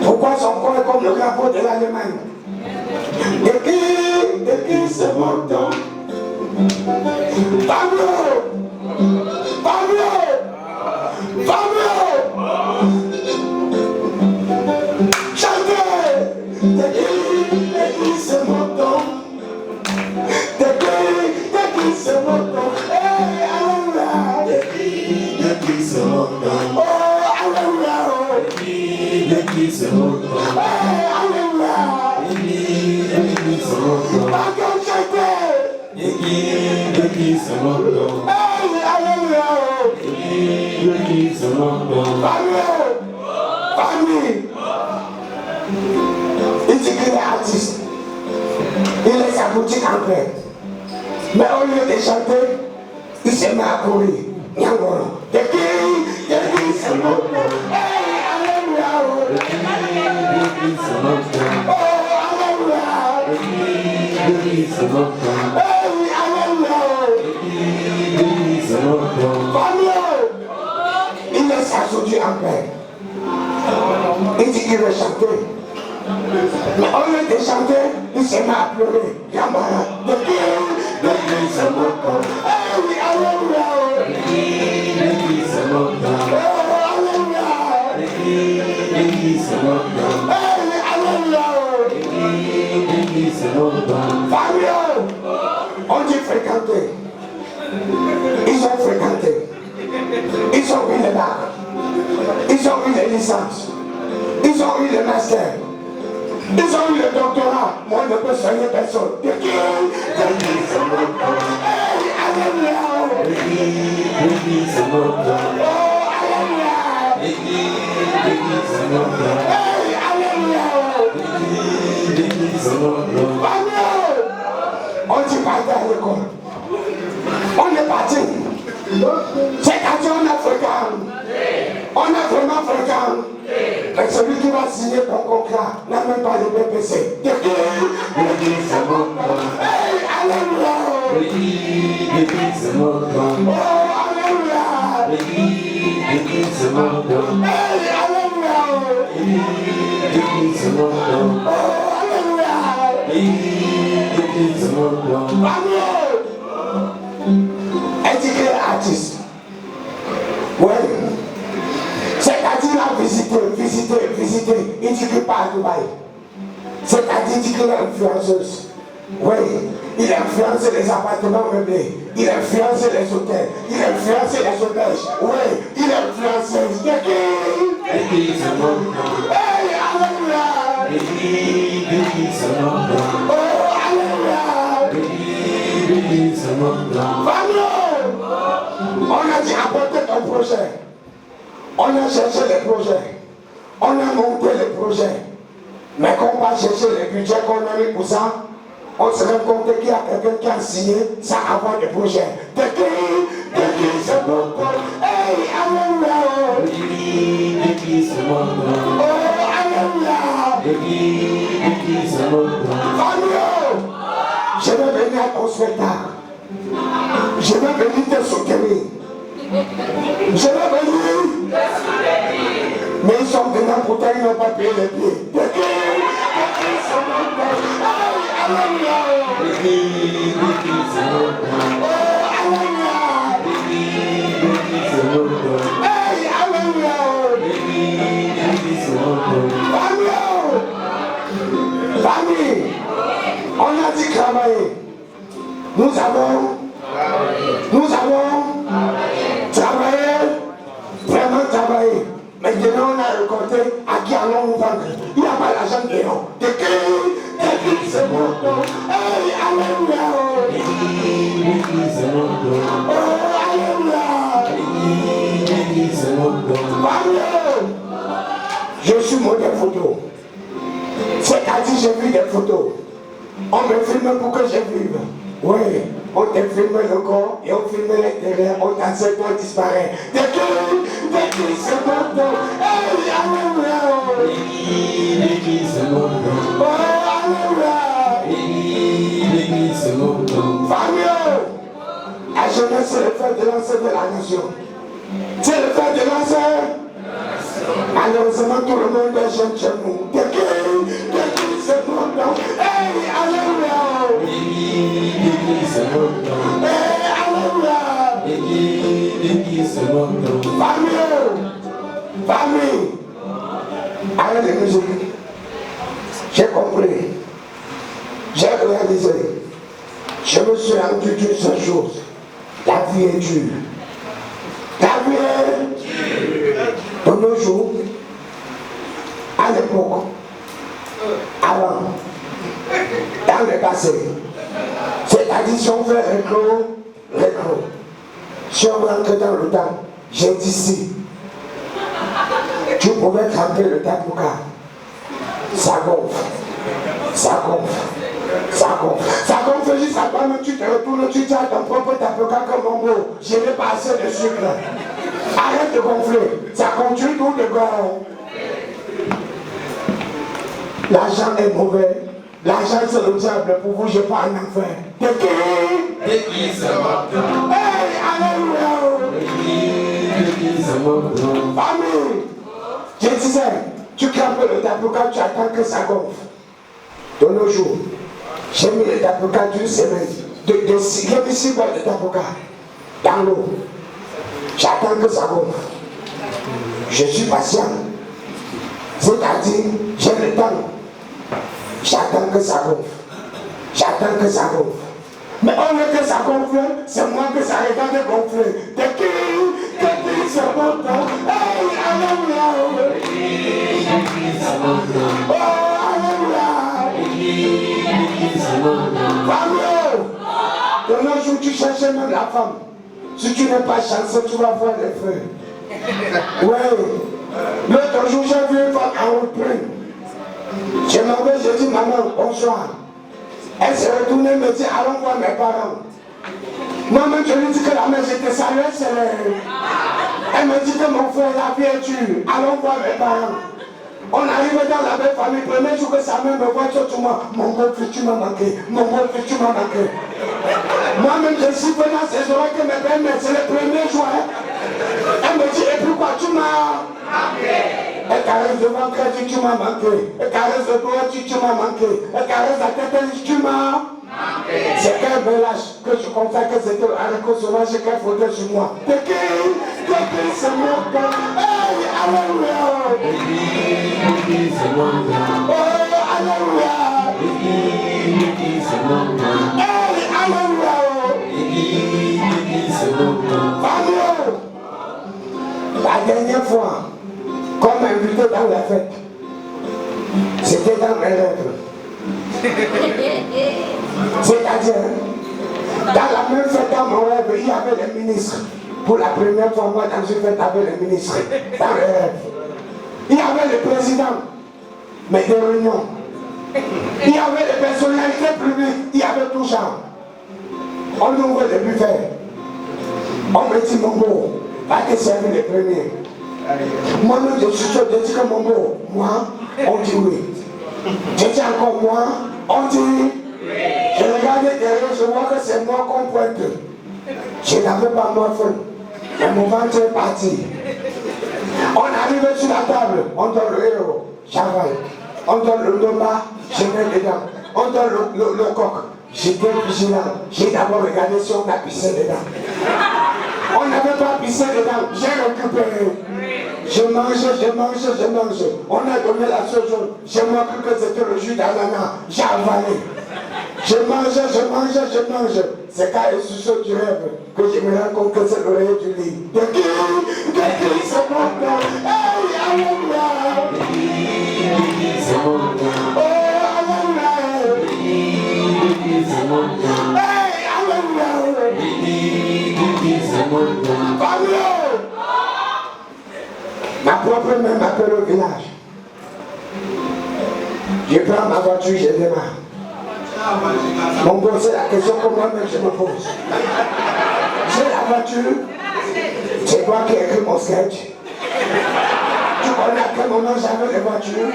Pourquoi son corps est comme le drapeau de l'Allemagne? De qui se moque-t-on? Pablo! Chantez! De qui se moque-t-on? De qui se moque-t-on? Hey, alléluia! De qui se moque-t-on? Oh, alléluia! De qui se moque-t-on? Hey, alléluia! De qui se moque-t on? Pardon, chantez! De qui se moque-t-on? Hey, alléluia! De qui se moque-t on? Famille! Il dit qu'il est artiste. Il est sa boutique en paix. Mais au lieu de chanter, il se met à courir. Nyangoro. De qui se moque? Hey, alléluia! De qui se moque? Oh, alléluia! De qui se moque? Hey, alléluia! De qui se moque? Famille! Il est sa boutique en paix. Il dit qu'il veut chanter. Mais au lieu de chanter, il se met à pleurer. Yamara, de qui se moque? Eh oui, alléluia! De qui se moque? Oh, alléluia! De qui se moque? Eh oui, alléluia! De qui se moque? Fabio! On dit fréquenter. Ils ont fréquenté. Ils ont eu les bacs. Ils ont eu les licences. Ils ont eu le master. Ils ont eu le doctorat. Moi, je ne peux soigner personne. De qui se moque? Hey, alléluia! De qui se moque? Oh, alléluia! De qui se moque? Hey, alléluia! De qui se moque? Famille! On dit parti à l'école. On est parti. C'est quand on est fréquent. On est vraiment fréquent. Mais celui qui va signer ton contrat n'a même pas le BPC. De qui se moque? Hey, alléluia! De qui se moque? Oh, alléluia! De qui se moque? Hey, alléluia! De qui se moque? Oh, alléluia! De qui se moque? Famille! Est-ce qu'il est artiste? Oui. C'est-à-dire a visité. Il dit qu'il part à Dubaï. C'est-à-dire qu'il est influenceuse. Oui, il influence les appartements meublés. Il influence les hôtels. Il influence les auberges. Oui, il influence de qui se moque? Hey, alléluia! De qui se moque? Oh, alléluia! De qui se moque? Famille! On a dit apporter ton projet. On a cherché les projets. On a monté les projets. Mais quand on va chercher les budgets qu'on a mis pour ça, on se rend compte qu'il y a quelqu'un qui a signé sans avoir de projet. De qui se moque? Hey, alléluia! De qui se moque? Oh, alléluia! De qui se moque? Famille! Je vais venir à ton spectacle. Je vais venir te soutenir. Je vais venir. Mais ils sont venus pour toi, ils n'ont pas payé les pieds. De qui se moque? Hey, alléluia! De qui se moque? Oh, alléluia! De qui se moque? Hey, alléluia! De qui se moque? Famille! On a dit travailler. Nous avons travaillé, vraiment travaillé. Maintenant, on a récolté à qui allons-nous vendre? Il n'y a pas l'argent dedans. De qui se moque? Hey, alléluia! De qui se moque? Oh, alléluia! De qui se moque? Famille! Je suis modèle photo. C'est-à-dire, j'ai vu des photos. On me filme pour que je vive. Oui, on te filme le corps et on filme l'intérieur, on t'assède, on disparaît. De qui se moque? Hey, alléluia! De qui se moque? Oh, alléluia! De qui se moque? Famille! La jeunesse, c'est le fer de lancer de la nation. C'est le fer de lancer. Malheureusement, tout le monde est jeune chez nous. De qui c'est mon nom? Hey, alléluia! Hey, alléluia! Famille! Arrête de musique. J'ai compris. J'ai réalisé. Je me suis rendu d'une seule chose. La vie est dure. La vie est dure. De nos jours, à l'époque, avant, dans le passé, c'est-à-dire si on fait rétro, si on rentre dans le temps, j'ai dit si, tu pouvais tremper le tapouka, ça gonfle, ça gonfle, ça gonfle, ça gonfle jusqu'à toi, mais tu te retournes, tu dis à ton propre tapouka comme mon mot, je n'ai pas assez de sucre. Arrête de gonfler, ça continue tout de gorge. L'argent est mauvais. L'argent c'est le diable pour vous, je pas en enfer. De qui c'est mort? Hey, alléluia! Famille, je disais, tu crampes le tapouka, tu attends que ça gonfle. De nos jours, j'ai mis le tapouka d'une semaine. J'ai mis 6 boîtes de tapouka dans l'eau. J'attends que ça gonfle. Je suis patient. C'est-à-dire, j'ai le temps. J'attends que ça gonfle. J'attends que ça gonfle. Mais on veut que ça gonfle, c'est moi que ça regarde gonfler. De qui c'est mon temps? Hey, alléluia! Oh, alléluia! Famille! De nos jours, tu cherches même la femme. Si tu n'es pas chanceux, tu vas voir les feux. Ouais. L'autre jour, j'ai vu une femme en repris. Je m'en vais, je dis, maman, bonsoir. Elle s'est retournée et me dit, allons voir mes parents. Moi-même, je lui dis que la mère, j'étais saluée, elle me dit que mon frère, la vie est dure. Allons voir mes parents. On arrive dans la belle famille, le premier jour que sa mère me voit, tout moi, mon beau fils, tu m'as manqué. Mon beau fils, tu m'as manqué. Moi-même, je suis venu dans ces oreilles que mes belles-mères, c'est le premier jour. Elle me dit, et pourquoi tu m'as manqué? Elle caresse devant le elle dit, tu m'as manqué. Elle caresse le doigt, elle dit, tu m'as manqué. Elle caresse la tête, elle dit, tu m'as manqué. C'est qu'un bel âge que je constate que c'était un consommage qu'elle faudrait sur moi. De qui c'est mon temps? Hey, alléluia! Oh, alléluia! Hey, alléluia! Famille! La dernière fois, comme invité dans la fête, c'était dans mes rêves. C'est-à-dire, dans la même fête, dans mon rêve, il y avait les ministres. Pour la première fois, moi, dans une fête avec les ministres, dans les rêves. Il y avait le président, mais des réunions. Il y avait les personnalités publiques, il y avait tout ça. On ouvre le buffet. On me dit, mon beau, va te servir les premiers. Moi-même, je suis sûr, je dis que mon beau, moi, on dit oui. Je dis encore moi, on dit oui. Je regardais derrière, je vois que c'est moi qu'on pointe. Je n'avais pas moi fait. Mais mon ventre est parti. On arrive sur la table, on donne le héros, j'avale. On donne le lomba, je mets dedans. On donne le coq, j'étais vigilant. J'ai d'abord regardé si on a pissé dedans. On n'avait pas pissé dedans, j'ai récupéré. Je mange. On a donné la seule chose. J'ai montré que c'était le jus d'ananas. J'ai avalé. Je mange. C'est quand je suis sur du rêve que je me rends compte que c'est l'oreille du lit. De qui c'est mon temps? Hey, alléluia! Oh, alléluia! Hey, alléluia! Famille! Ma propre mère m'appelle au village. Je prends ma voiture, je démarre. Mon bon, c'est la question que moi-même je me pose. J'ai la voiture, c'est toi qui écris mon sketch. Tu connais à quel moment j'avais les voitures?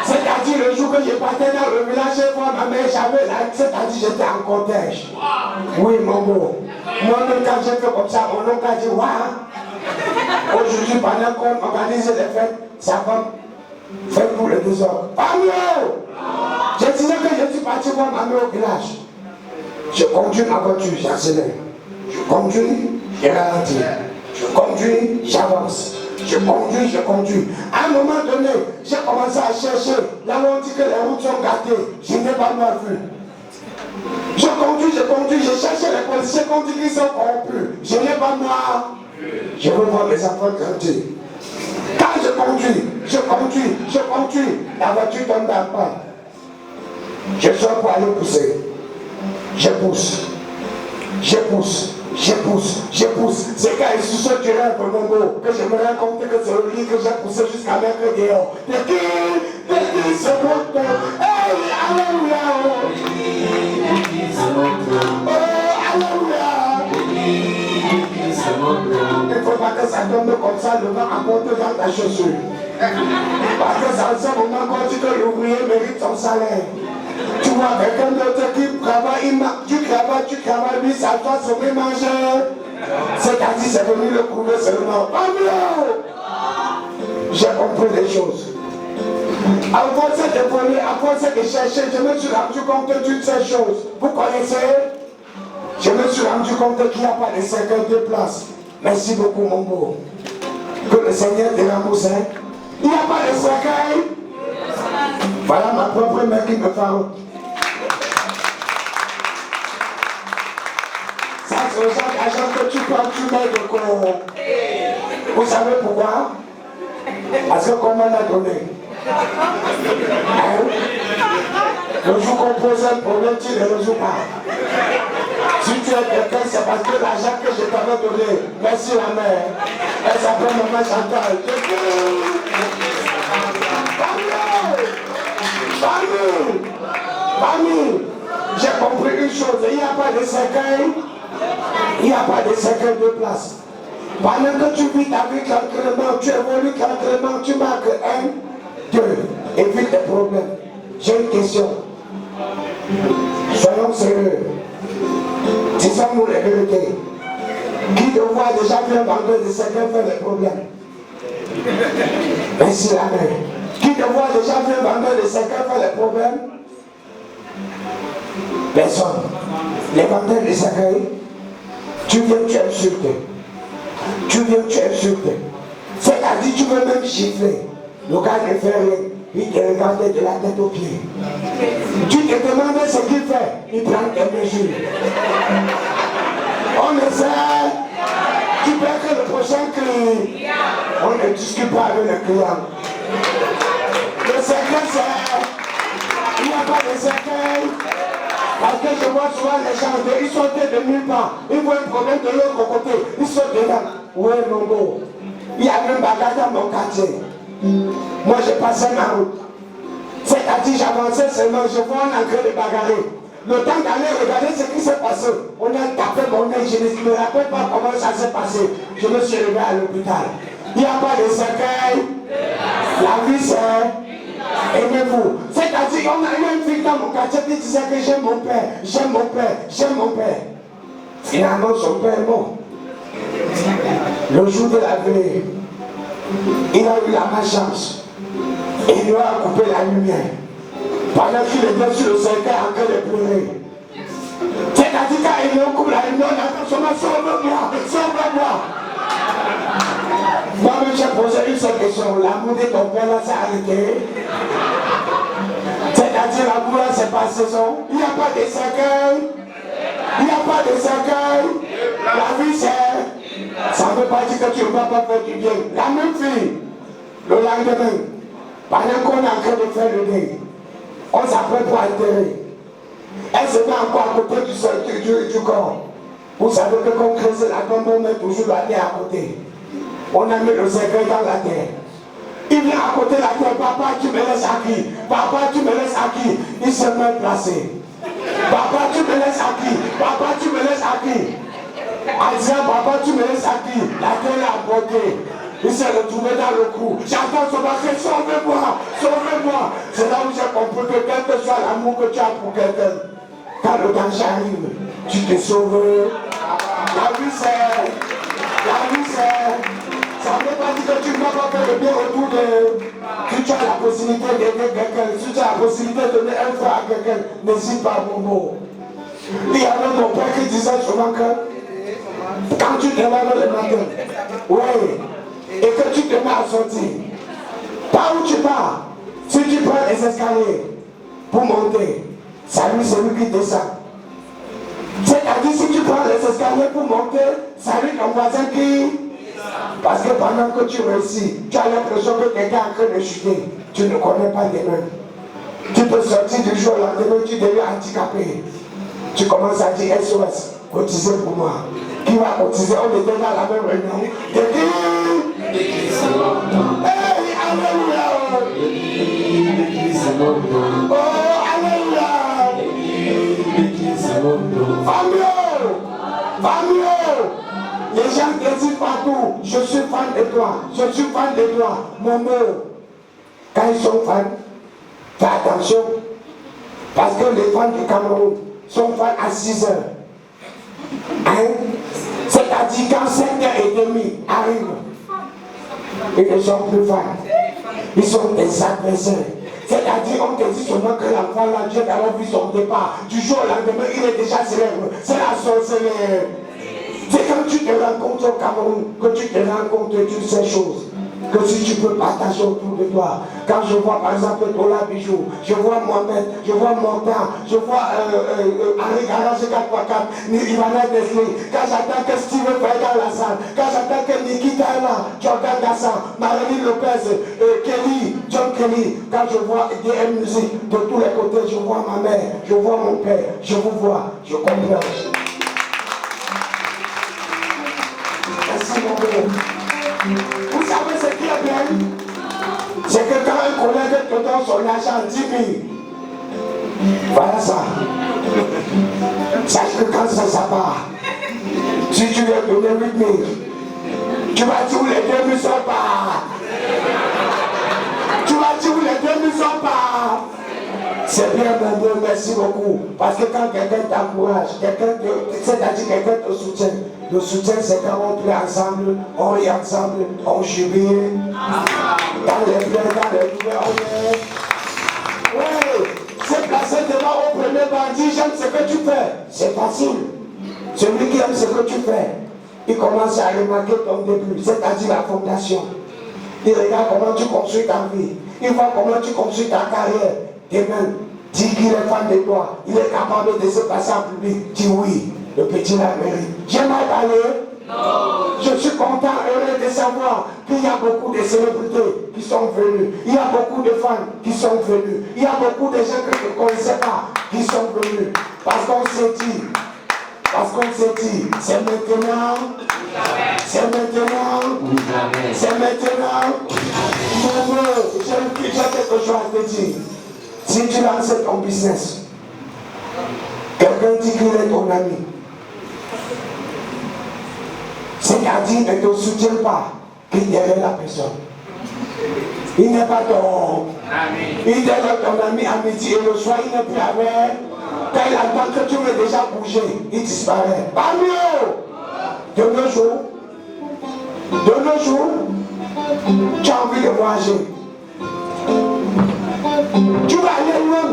C'est-à-dire le jour que je partais dans le village, je vois ma mère, j'avais la... C'est-à-dire j'étais en cortège. Oui, mon beau. Moi-même quand j'ai fait comme ça, mon oncle a dit, waouh. Aujourd'hui, pendant qu'on organise les fêtes, ça va faire pour le désordre. Pamio! Je disais que je suis parti voir ma mère au village. Je conduis ma voiture, j'accélère. Je conduis, je ralentis. Je conduis, j'avance. Je conduis. À un moment donné, j'ai commencé à chercher. Là où on dit que les routes sont gâtées, je n'ai pas mal vu. Je conduis, je cherche les policiers qu'on dit qu'ils sont corrompus. Je n'ai pas moi. Je veux voir mes enfants grandir. Quand je conduis, la voiture tombe dans le panne. Je sors pour aller pousser. Je pousse. C'est quand il se sont tirés un peu mon dos que je me rends compte que c'est le lit que j'ai poussé jusqu'à mettre dehors. De qui se monte. Hey, alléluia. Il ne faut pas que ça tombe comme ça, le vent apporte dans ta chaussure. Parce que ça fait un moment qu'on dit que l'ouvrier mérite son salaire. Tu vois quelqu'un d'autre qui travaille, tu travailles, lui, ça doit se mélanger. C'est-à-dire, c'est venu le prouver seulement. J'ai compris les choses. À force de voler, à force de chercher, je me suis rendu compte de toutes ces choses. Vous connaissez? Je me suis rendu compte qu'il n'y a pas de cercueil de place. Merci beaucoup, mon beau. Que le Seigneur te rembourse. Il n'y a pas de cercueil. Voilà ma propre mère qui me parle. Ça, c'est le genre d'argent que tu prends, tu mets de quoi. Vous savez pourquoi? Parce que comme on a donné. Hein? Le jour qu'on pose un problème, tu ne le résous pas. Si tu es quelqu'un, c'est parce que l'argent que je t'avais donné, merci la mère. Elle s'appelle Maman Chantal. Famille, j'ai compris une chose, il n'y a pas de cercueil, il n'y a pas de cercueil de place. Pendant que tu vis ta vie tranquillement, tu évolues tranquillement, tu marques 1, 2, évite les problèmes. J'ai une question. Soyons sérieux. Disons-nous les vérités. Qui de vous a déjà vu un vendeur de cercueil faire les problèmes? Merci la main. Qui de vous a déjà vu un vendeur de cercueil faire les problèmes? Personne. Les vendeurs de cercueil, tu viens, tu insultes. C'est-à-dire, tu veux même chiffrer. Le gars ne fait rien. Il te regarde de la tête aux pieds. Tu te demandes ce qu'il fait. Il prend tes mesures. On essaie. Tu peux que le prochain crie. On ne discute pas avec le client. Le secret, c'est. Il n'y a pas de cercueil. Parce que je vois souvent les gens, ils sont de nulle part. Ils voient un problème de l'autre côté. Ils sont dedans. Oui, mon beau. Il y a un bagage dans mon quartier. Moi, j'ai passé ma route. C'est-à-dire, j'avançais seulement, je vois un engrais de bagarrer. Le temps d'aller regarder ce qui s'est passé, on a tapé mon nez, je ne me rappelle pas comment ça s'est passé. Je me suis levé à l'hôpital. Il n'y a pas de cercueil. La vie, c'est... Aimez-vous. C'est-à-dire, on a eu une fille dans mon quartier qui disait que j'aime mon père. Finalement, son père est mort. Le jour de la veille, il a eu la malchance. Et il lui a coupé la lumière. Pendant qu'il était sur le cercueil en train de pleurer. C'est-à-dire, quand il lui coupe la lumière, on a dit, sauve-moi. Moi-même, j'ai posé une seule question. L'amour de ton père là s'est arrêté. C'est-à-dire, l'amour là, c'est pas saison. Il n'y a pas de cercueil. La vie, c'est. Ça ne veut pas dire que tu ne vas pas faire du bien. La même fille, le lendemain, pendant qu'on est en train de faire le deuil, on s'apprête pour enterrer. Elle se met encore à côté du corps. Vous savez que quand on creuse la tombe, on met toujours la terre à côté. On a mis le cercueil dans la terre. Il vient à côté de la terre. Papa, tu me laisses à qui? Il s'est même placé. Papa, tu me laisses à qui? En disant, papa, tu me laisses à qui? La terre l'a apporté. Il s'est retrouvé dans le cou. J'entends son marché, sauvez-moi. C'est là où j'ai compris que quel que soit l'amour que tu as pour quelqu'un, quand le danger arrive, tu te sauves. La vie c'est veut pas dire que tu ne vas pas faire le bien autour de... Si tu as la possibilité d'aider quelqu'un, si tu as la possibilité de donner un frère à quelqu'un, n'hésite pas, mon mot. Il y avait mon père qui disait souvent que quand tu te lèves le matin, oui, et que tu te mets à sortir, pas où tu pars, si tu prends les escaliers pour monter, salut celui qui descend. C'est-à-dire si tu prends les escaliers pour monter, salut ton voisin qui... Parce que pendant que tu réussis, tu as l'impression que quelqu'un est en train de chuter. Tu ne connais pas les mains. Tu peux sortir du jour au lendemain, tu deviens handicapé. Tu commences à dire SOS, cotisez pour moi. Qui va cotiser? On était dans la même réunion. Hey, alléluia! Oh, alléluia! Va mieux! Va mieux! Les gens te disent partout, je suis fan de toi, je suis fan de toi. Mon mot, quand ils sont fans, fais attention. Parce que les fans du Cameroun sont fans à 6 heures. Hein? C'est-à-dire quand 5h30 arrive, ils ne sont plus fans. Ils sont des adversaires. C'est-à-dire, on te dit seulement que l'enfant là, Dieu d'avoir vu son départ. Du jour au lendemain, il est déjà célèbre. C'est la sorcellerie. C'est quand tu te rencontres au Cameroun, que tu te rends compte de toutes ces choses. Que si tu peux partager autour de toi. Quand je vois par exemple Tola Bijou, je vois Mohamed, je vois Montan, je vois Henri Garage 4x4, Ivana Desli, quand j'attends que Steve Faye dans la salle, quand j'attends que Nikita est là, Jordan Gassan, Marie Lopez, Kelly, John Kelly, quand je vois DM Music de tous les côtés, je vois ma mère, je vois mon père, je vous vois, je comprends. Merci mon père. Vous savez ce qui est bien? C'est que quand un collègue te donne son argent 10 000, voilà ça. Sache que quand ça part, si tu lui as donné 8 000, tu vas dire où les 2 000 sont pas. Tu vas dire où les 2 000 sont pas. C'est bien, mon Dieu, merci beaucoup. Parce que quand quelqu'un t'encourage, c'est-à-dire quelqu'un te soutient, le soutien c'est quand on prie ensemble, on rit ensemble, on jubile. Dans les plaies, dans les douleurs, on est. Oui, c'est placé devant au premier bandit, j'aime ce que tu fais. C'est facile. Celui qui aime ce que tu fais, il commence à remarquer ton début, c'est-à-dire la fondation. Il regarde comment tu construis ta vie. Il voit comment tu construis ta carrière. Demain, dis qu'il est fan de toi. Il est capable de se passer en public. Dis oui, le petit la mérite. J'aimerais parler. Non. Je suis content, heureux de savoir qu'il y a beaucoup de célébrités qui sont venues. Il y a beaucoup de fans qui sont venus. Il y a beaucoup de gens que je ne connaissais pas qui sont venus. Parce qu'on s'est dit, c'est maintenant, c'est maintenant, c'est maintenant. Mon Dieu, j'ai quelque chose à te dire. Si tu lances ton business, quelqu'un dit qu'il est ton ami. C'est-à-dire ne te soutient pas qu'il derrière la personne. Il n'est pas ton ami. Il est ton ami à midi et le soir il n'est plus avec. Quand il attend que tu veux déjà bouger, il disparaît. Pas mieux. De nos jours, tu as envie de voyager. Tu vas aller loin.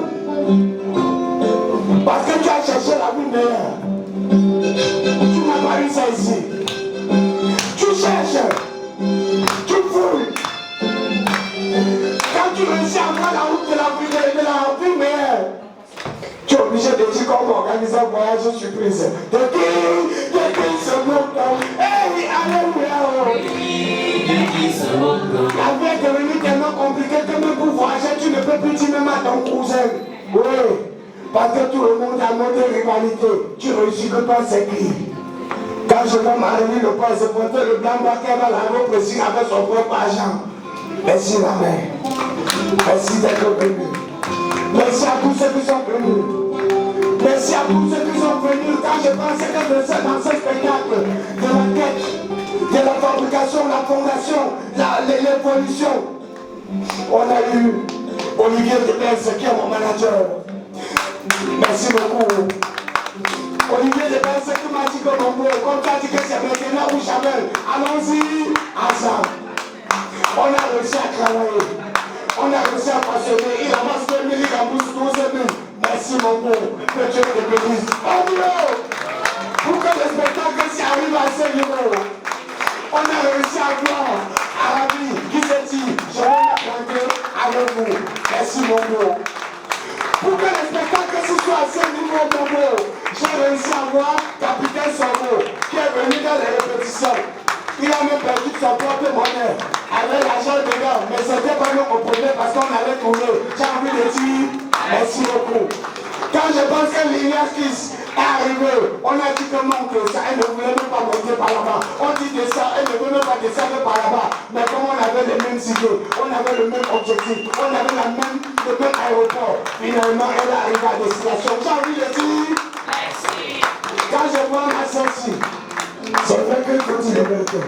Parce que tu as cherché la vie meilleure. Tu n'as pas eu ça ici. Tu cherches. Tu fouilles. Quand tu réussis à voir la route de la vie meilleure, tu es obligé de dire qu'on va organiser un voyage surprise. De qui se moque. Hey, alléluia. La vie est devenue tellement compliquée que même pour voyager, tu ne peux plus dire même à ton cousin. Oui, parce que tout le monde a monté rivalité. Tu réussis que toi, c'est qui? Quand je vois Marie Le Pen se porter le blanc qui va la robe précise avec son propre argent. Merci la mère. Merci d'être venu. Merci à tous ceux qui sont venus. Merci à tous ceux qui sont venus. Quand je pensais que dans ce spectacle, de la quête, de la fabrication, la fondation, l'évolution, on a eu Olivier Debesse qui est mon manager. Merci beaucoup. Olivier Debesse qui m'a dit que mon mot, comme tu as dit que c'est maintenant ou jamais. Allons-y. ensemble. On a réussi à travailler. On a réussi à passionner. Il avance 2 000, il avance 12 000. Merci mon beau. Que Dieu te bénisse. Oh Dieu! Pour que le spectacle s'y arrive à ce niveau. On a réussi à voir Arabi qui s'est dit, je vais m'apprendre avec vous. Merci mon beau. Pour que le spectacle soit à ce niveau, mon beau, j'ai réussi à voir Capitaine Sabo qui est venu dans les répétitions. Il a même perdu son propre monnaie avec l'argent de gars, mais c'était pas nous qu'on prenait parce qu'on allait tourner. J'ai envie de dire merci beaucoup. Quand je pense que Lilian Kiss est arrivé, on a dit que monter ça, elle ne voulait même pas monter par là-bas. On dit de ça, elle ne veut même pas descendre par là-bas. Mais comme on avait les mêmes idées, on avait le même objectif, on avait le même aéroport, finalement elle est arrivée à destination. J'ai envie de dire merci. Quand je vois ma soeur-ci, c'est vrai que je dis le vérité.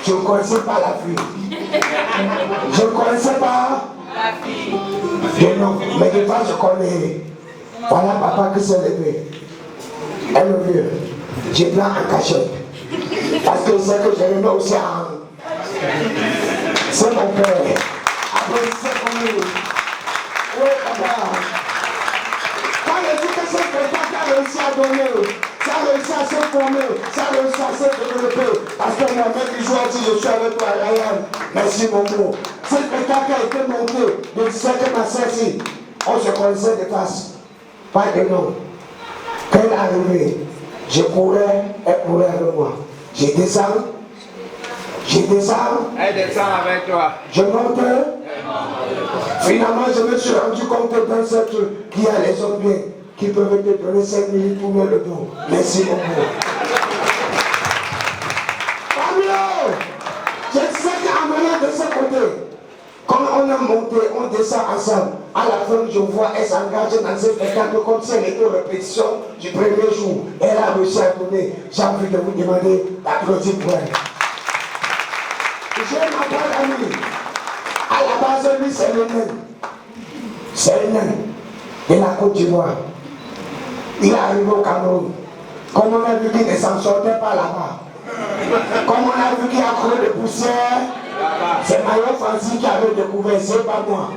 Je ne connaissais pas la fille. Je ne connaissais pas la fille. Non, mais des fois je connais. Voilà papa qui s'est levé. Elle me veut. Je prends en cachette. Parce que c'est que je le mets aussi en. C'est mon père. Après c'est pour lui. Oui papa. Quand je dis que c'est quelqu'un qui a réussi à donner. Ça a réussi à se former, ça a réussi à se développer. Parce que moi-même, qui joue à dire je suis avec toi, Ryan. Merci mon mot. Ce spectacle a été monté. Je disais que ma soeur, si on se connaissait de face, pas de nom. Quand elle est arrivée, je courais, elle courait avec moi. Je descends. Elle descend avec toi. Je monte. Finalement, je me suis rendu compte d'un seul truc qu'il y a les hommes bien qui peuvent te donner 5 minutes pour mettre le dos. Merci beaucoup. Pamio, je sais qu'en venant de ce côté, quand on a monté, on descend ensemble. À la fin, je vois elle s'engager dans ce spectacle comme si elle était aux répétitions du premier jour. Elle a réussi à donner. J'ai envie de vous demander d'applaudir pour elle. J'ai ma bonne amie. À la base, lui, c'est le nain. C'est le nain de la Côte d'Ivoire. Il est arrivé au Cameroun. Comme on a vu qu'il ne s'en sortait pas là-bas. Comme on a vu qu'il a couru de poussière, c'est Mario Fancy qui avait découvert, c'est pas moi.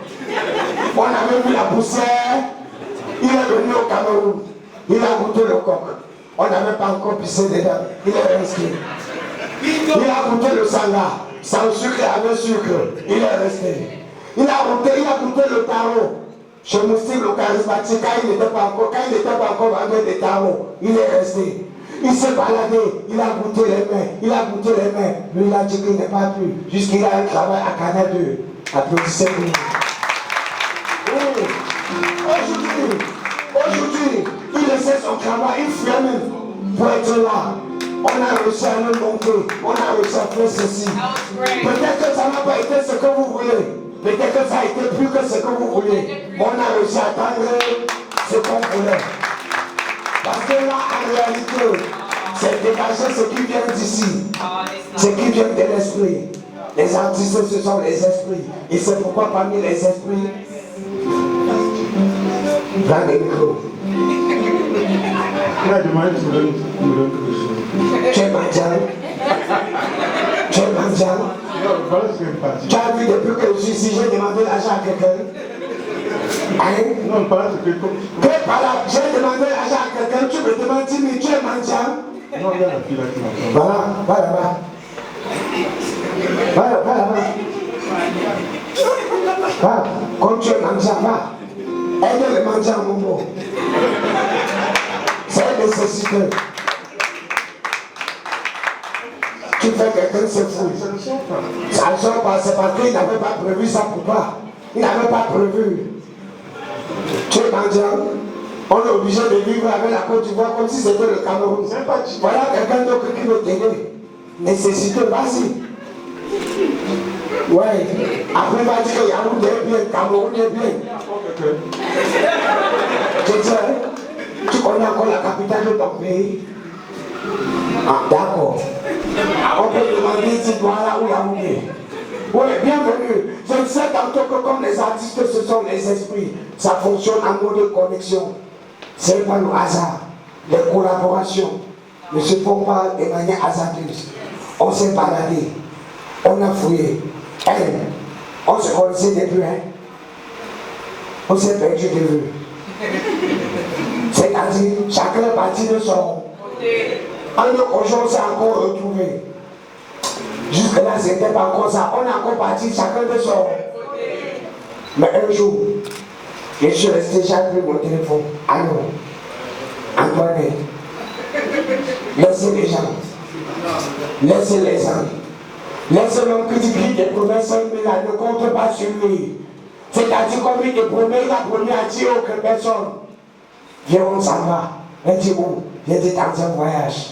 On avait vu la poussière, il est venu au Cameroun. Il a goûté le coq. On n'avait pas encore pissé dedans. Il est resté. Il a goûté le sanga, sans sucre et avec sucre. Il est resté. Il a goûté le tarot. Chez Moustique, le charismatique, quand il n'était pas encore vendeur de tarot, il est resté. Il s'est baladé, il a goûté les mains, Lui, il a dit qu'il n'est pas plus, jusqu'il a un travail à Canal 2. Applaudissez pour lui. Oui. Aujourd'hui, il essaie son travail, il fait même pour être là. On a réussi à le monter, on a réussi à faire ceci. Peut-être que ça n'a pas été ce que vous voulez. Peut-être que ça a été plus que ce que vous voulez. Mais on a réussi à atteindre ce qu'on voulait. Parce que là, en réalité, c'est dégager ce qui vient d'ici. Ce qui vient de l'esprit. Les artistes, ce sont les esprits. Et c'est pourquoi parmi les esprits, prends les micros. Tu es mondial. Tu as vu depuis que je suis ici, j'ai demandé l'argent à quelqu'un. Hein? Non, pas que j'ai demandé l'argent à quelqu'un, tu me demandes 10 000, tu es mendiant. Non, il y a la fille là qui m'attend. Voilà, va là-bas. Va là-bas. Va, comme tu es mendiant, va. Aide le mendiant, mon beau. C'est une nécessité. Tu fais quelqu'un se fout. Ça ne sort pas, c'est parce qu'il n'avait pas prévu ça pour toi. Il n'avait pas prévu. Tu es mendiant. On est obligé de vivre avec la Côte d'Ivoire comme si c'était le Cameroun. Voilà quelqu'un d'autre qui veut t'aider. Nécessité, vas-y. Ouais. Après, va dire que Yaoundé est bien, Cameroun est bien. Tu sais, tu connais encore la capitale de ton pays. Ah, d'accord. On peut demander si voilà où Yaoundé. Oui, bienvenue. Je sais tantôt que comme les artistes, ce sont les esprits. Ça fonctionne en mode de connexion. C'est pas le hasard. Les collaborations ne se font pas de manière hasardeuse. On s'est baladé. On a fouillé. On se connaissait depuis, hein. On s'est perdu de vue. C'est-à-dire, chacun est parti de son côté. Aujourd'hui, on s'est encore retrouvé. Jusque-là, ce n'était pas encore ça. On est encore parti chacun de son côté. Mais un jour, je suis resté, j'ai pris mon téléphone. Allô, Antoine, laissez les gens. Laissez les gens. Laissez l'homme qui crie des promesses, mais là, ne compte pas sur lui. C'est-à-dire, comme il te promet, il a promis à dire aucune personne. Viens, on s'en va. Elle dit où? Il dit dans un voyage.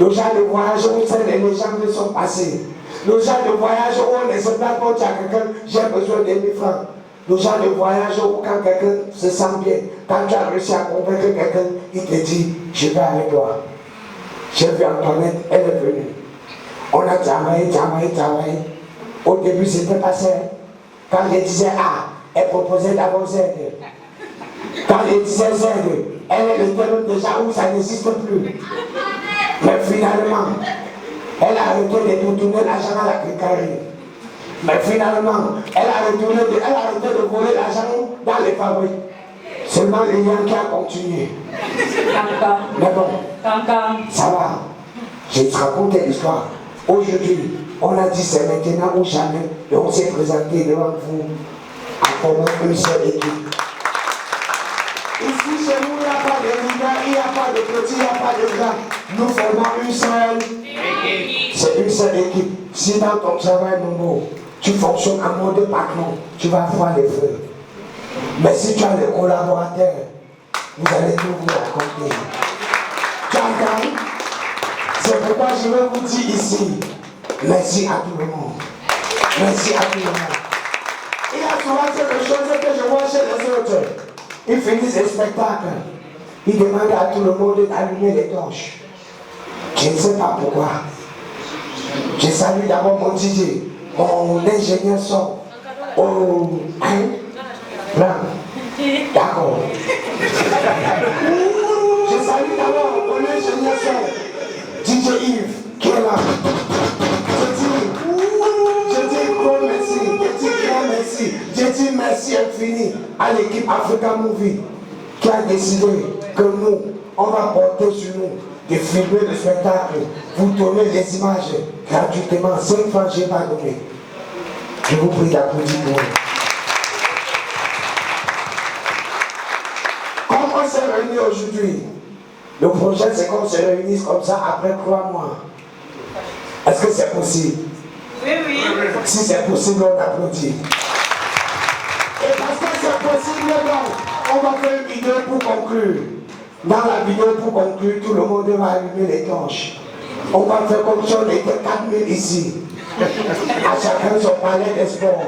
Le genre de voyage où les légendes sont passées. Le genre de voyage où on ne sait pas quand il y a quelqu'un, j'ai besoin de 1000 francs. Le genre de voyage où quand quelqu'un se sent bien, quand tu as réussi à convaincre quelqu'un, il te dit, je vais avec toi. J'ai vu Antoinette, elle est venue. On a travaillé. Au début, c'était pas ça. Quand elle disait A, elle proposait d'abord Z. Quand elle disait Z, elle était même déjà où ça n'existe plus. Mais finalement, elle a arrêté de retourner l'argent à la cricarie. Mais finalement, elle a arrêté de voler l'argent dans les fabriques. Seulement les gens qui ont continué. Mais bon, ça va. Je te raconte l'histoire. Aujourd'hui, on a dit c'est maintenant ou jamais, et on s'est présenté devant vous en formant une seule équipe. Ici, chez nous, il n'y a pas de leader, il n'y a pas de petit, il n'y a pas de grand. Nous formons une seule équipe. C'est une seule équipe. Si dans ton travail, mon beau, tu fonctionnes en mode patron, tu vas voir les feux. Mais si tu as des collaborateurs, vous allez tout vous raconter. Tu entends? C'est pourquoi je vais vous dire ici, merci à tout le monde. Merci à tout le monde. Il y a souvent quelque chose que je vois chez les autres. Ils finissent le spectacle. Ils demandent à tout le monde d'allumer les torches. Je ne sais pas pourquoi. Je salue d'abord mon DJ, mon ingénieur son. Oh, hein? Blanc. D'accord. Je salue d'abord mon ingénieur son. DJ Yves, qui est là. Je dis gros merci, je dis grand merci, je dis merci infini à l'équipe Africa Movie qui a décidé que nous, on va porter sur nous de filmer le spectacle, vous donner les images gratuitement, 5 francs je n'ai pas donné. Je vous prie d'applaudir pour eux. Comme on s'est réunis aujourd'hui, le projet, c'est qu'on se réunisse comme ça après 3 mois. Est-ce que c'est possible? Oui. Si c'est possible, on applaudit. Et parce que c'est possible, donc, on va faire une vidéo pour conclure. Dans la vidéo pour conclure, tout le monde va allumer les torches. On va faire comme si on était 4000 ici. À chacun son palais des sports.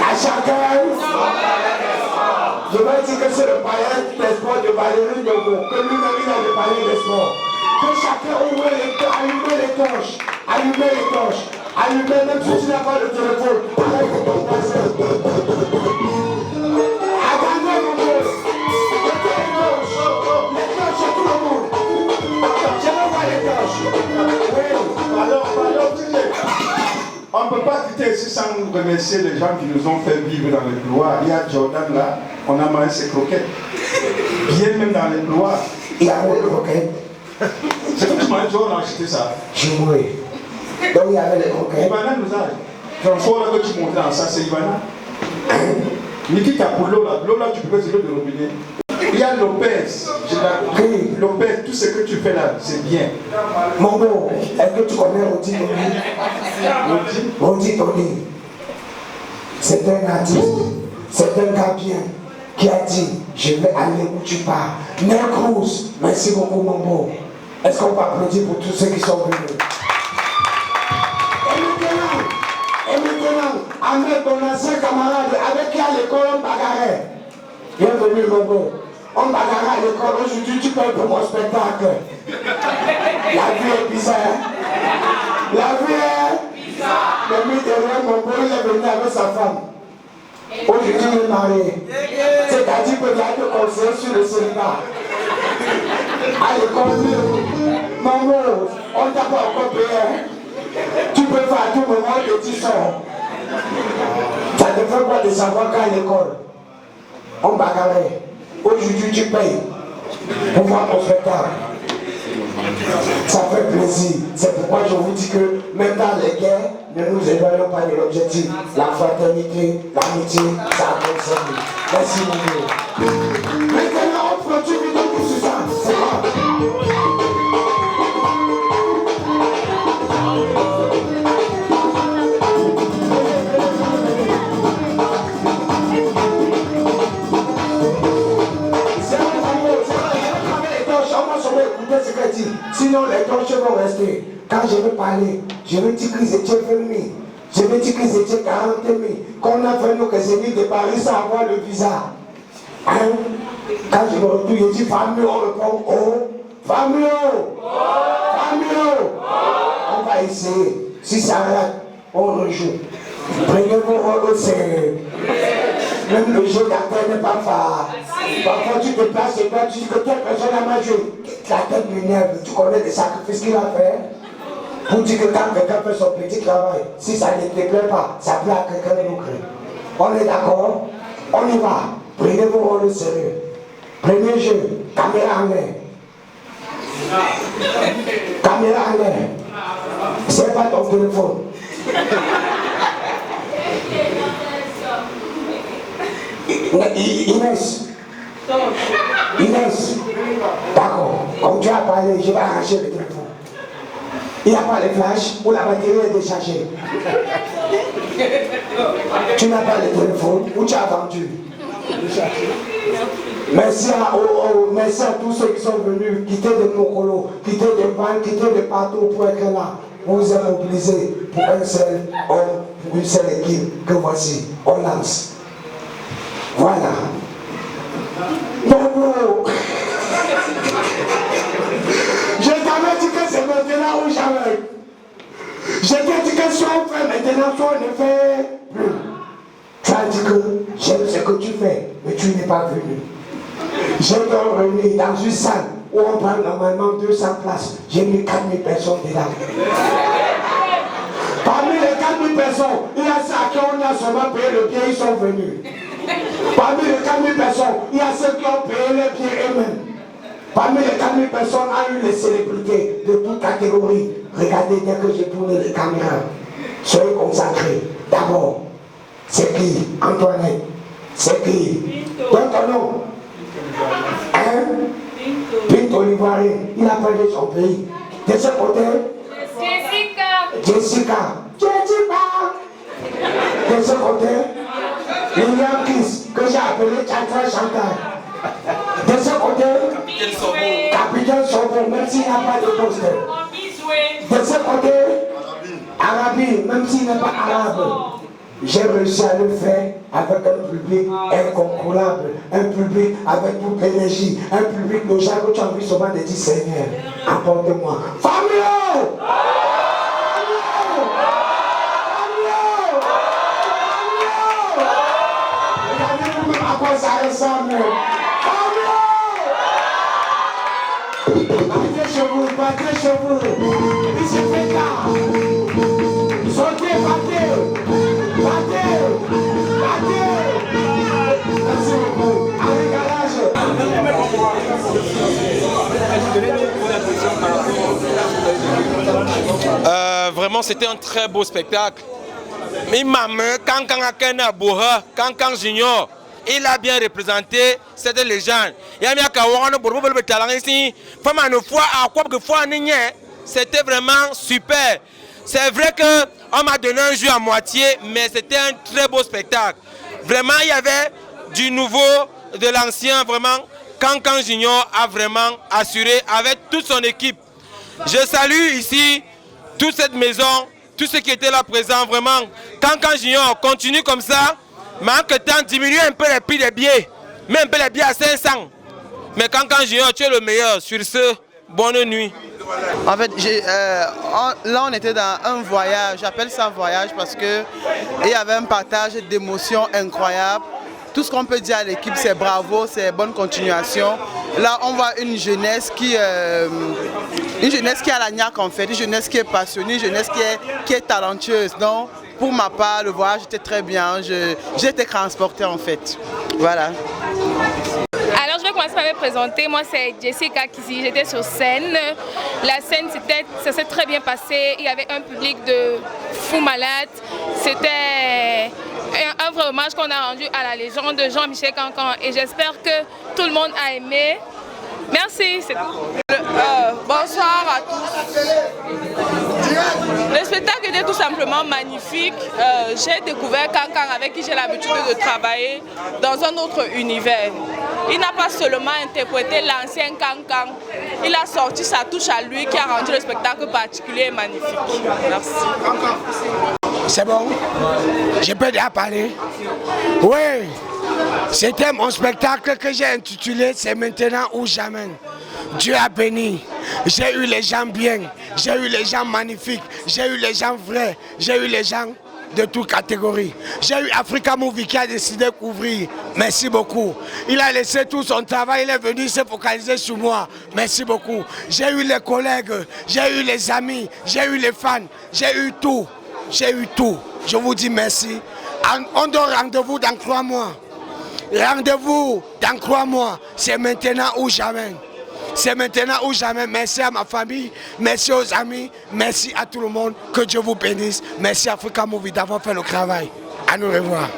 À chacun je vais dire que c'est le palais des sports de Valérie Nogo, que lui-même il a le palais des sports. Que chacun ouvre les torches, allumer les torches, allumer même si tu n'as pas de téléphone. Avec ton voisin. Attendez mon Dieu. Mettez les torches à tout le monde. Je vais voir les torches. Oui. Alors, on ne peut pas quitter ici sans remercier les gens qui nous ont fait vivre dans les couloirs. Il y a Jordan là, on a mangé ses croquettes. Bien même dans les couloirs. Il y a des croquettes. C'est que tu manges, on a acheté ça. Je mourrai. Donc il y avait les croquettes. Ivana nous a. François là que tu montres dans ça, c'est Ivana. Nikita pour l'eau là, tu peux tirer de robinet. Il y a Lopez, Lopez, tout ce que tu fais là, c'est bien. Mongo, est-ce que tu connais Rodi Tony? Rodi Tony, c'est un artiste, c'est un gars bien qui a dit, je vais aller où tu pars. Nel Cruz, merci beaucoup Mongo. Est-ce qu'on peut applaudir pour tous ceux qui sont venus? Et maintenant, avec ton ancien camarade, avec qui à l'école on bagarrait. Bienvenue Mongo. On bagarre à l'école, aujourd'hui tu payes pour mon spectacle. La vie est bizarre. La vie est bizarre. Le mythe derrière mon beau, il est venu avec sa femme. Aujourd'hui il est marié. C'est-à-dire qu'il y a des conseils sur le célibat. À l'école, maman, on t'a pas encore payé. Tu peux faire à tout moment et tu sors. Ça te fait quoi de savoir qu'à l'école, on bagarrait. Aujourd'hui, tu payes pour voir ton spectacle. Ça fait plaisir. C'est pourquoi je vous dis que même dans les guerres, ne nous éloignons pas de l'objectif. La fraternité, l'amitié, ça a conservé. Merci beaucoup. Maintenant, on clôture vidéo pour Suzanne. C'est quoi? Sinon les torches vont rester. Quand je vais parler, je vais dire qu'ils étaient venus. Je vais dire qu'ils étaient 40 000. Qu'on a venu que c'est mis de Paris sans avoir le visa. Hein? Quand je me retourne, je dis famille, on répond oh. Famille, famille. On va essayer. Si ça rate, on rejoue. Prenez vos rôles au sérieux. Même le jeu d'acteur n'est pas facile. Parfois tu te places et toi tu dis que telle personne a mal joué. La tête m'énerve, tu connais les sacrifices qu'il a fait. Pour dire que quand quelqu'un fait son petit travail, si ça ne te plaît pas, ça plaît à quelqu'un d'autre. On est d'accord? On y va. Prenez vos rôles au sérieux. Premier jeu, caméra en l'air. Caméra en l'air. C'est pas ton téléphone. Inès, d'accord, comme tu as parlé, je vais arracher le téléphone. Il n'y a pas de flash ou la batterie est déchargée. Tu n'as pas de téléphone ou tu as vendu. Merci à tous ceux qui sont venus quitter de Mokolo, quitter de Van, quitter de partout pour être là. On vous a mobilisé pour un seul homme, pour une seule équipe que voici, on lance. Voilà. Bravo. Je t'avais dit que c'est maintenant ou jamais. Je t'ai dit que si on fait maintenant, si on ne fait plus. Tu as dit que j'aime ce que tu fais, mais tu n'es pas venu. Je dois revenir dans une salle où on prend normalement 200 places. J'ai mis 4000 personnes dedans. Parmi les 4000 personnes, il y a ceux à qui on a seulement payé le billet, ils sont venus. Parmi les 4000 personnes, il y a ceux qui ont payé les billets eux-mêmes. Parmi les 4000 personnes, il y a eu les célébrités de toutes catégories. Regardez dès que j'ai tourné les caméras. Soyez concentrés. D'abord, c'est qui? Antoinette. C'est qui? Donne ton nom. Hein? Pinto Livoirien. Il a parlé de son pays. De ce côté? Jessica. De ce côté? William Kiss, que j'ai appelé Chantal Chantal. De ce côté, Capitaine Sobo, même s'il n'a pas de poster. De ce côté, Arabi, même s'il n'est pas arabe. J'ai réussi à le faire avec un public incomparable, un public avec toute l'énergie, un public de gens que tu as envie souvent de dire Seigneur, apporte-moi. Famille! Ça ressemble. Battez chez vous. Il se fait tard. Sautez, battez. Merci beaucoup. Allez, garage. Vraiment, c'était un très beau spectacle. Mais maman, Kankan Junior, il a bien représenté cette légende. C'était vraiment super. C'est vrai qu'on m'a donné un jeu à moitié, mais c'était un très beau spectacle. Vraiment, il y avait du nouveau, de l'ancien. Vraiment, Kankan Junior a vraiment assuré avec toute son équipe. Je salue ici toute cette maison, tous ceux qui étaient là présents. Vraiment, Kankan Junior continue comme ça. Manque de temps, diminue un peu les prix des billets. Même un peu les billets à 500. Mais Kankan Junior, tu es le meilleur. Sur ce, bonne nuit. En fait, là on était dans un voyage, j'appelle ça voyage parce qu'il y avait un partage d'émotions incroyables. tout ce qu'on peut dire à l'équipe, c'est bravo, c'est bonne continuation. Là, on voit une jeunesse qui a la niaque en fait, une jeunesse qui est passionnée, une jeunesse qui est talentueuse. Donc, pour ma part, le voyage était très bien. J'ai été transportée en fait. Voilà. Alors je vais commencer par me présenter. Moi c'est Jessica Kisi, j'étais sur scène. La scène ça s'est très bien passé. Il y avait un public de fous malades. C'était un vrai hommage qu'on a rendu à la légende de Jean-Michel Cancan et j'espère que tout le monde a aimé. Merci, c'est tout. Bonsoir à tous. Le spectacle était tout simplement magnifique. J'ai découvert Cancan avec qui j'ai l'habitude de travailler dans un autre univers. Il n'a pas seulement interprété l'ancien Cancan, il a sorti sa touche à lui qui a rendu le spectacle particulier et magnifique. Merci. C'est bon? Je peux déjà parler? Oui, c'était mon spectacle que j'ai intitulé « C'est maintenant ou jamais ». Dieu a béni. J'ai eu les gens bien, j'ai eu les gens magnifiques, j'ai eu les gens vrais, j'ai eu les gens de toutes catégories. J'ai eu Africa Movie qui a décidé de couvrir. Merci beaucoup. Il a laissé tout son travail, il est venu se focaliser sur moi. Merci beaucoup. J'ai eu les collègues, j'ai eu les amis, j'ai eu les fans, j'ai eu tout. J'ai eu tout. Je vous dis merci. On donne rendez-vous dans 3 mois. Rendez-vous dans 3 mois. C'est maintenant ou jamais. C'est maintenant ou jamais. Merci à ma famille, merci aux amis, merci à tout le monde. Que Dieu vous bénisse. Merci Africa Movie d'avoir fait le travail. À nous revoir.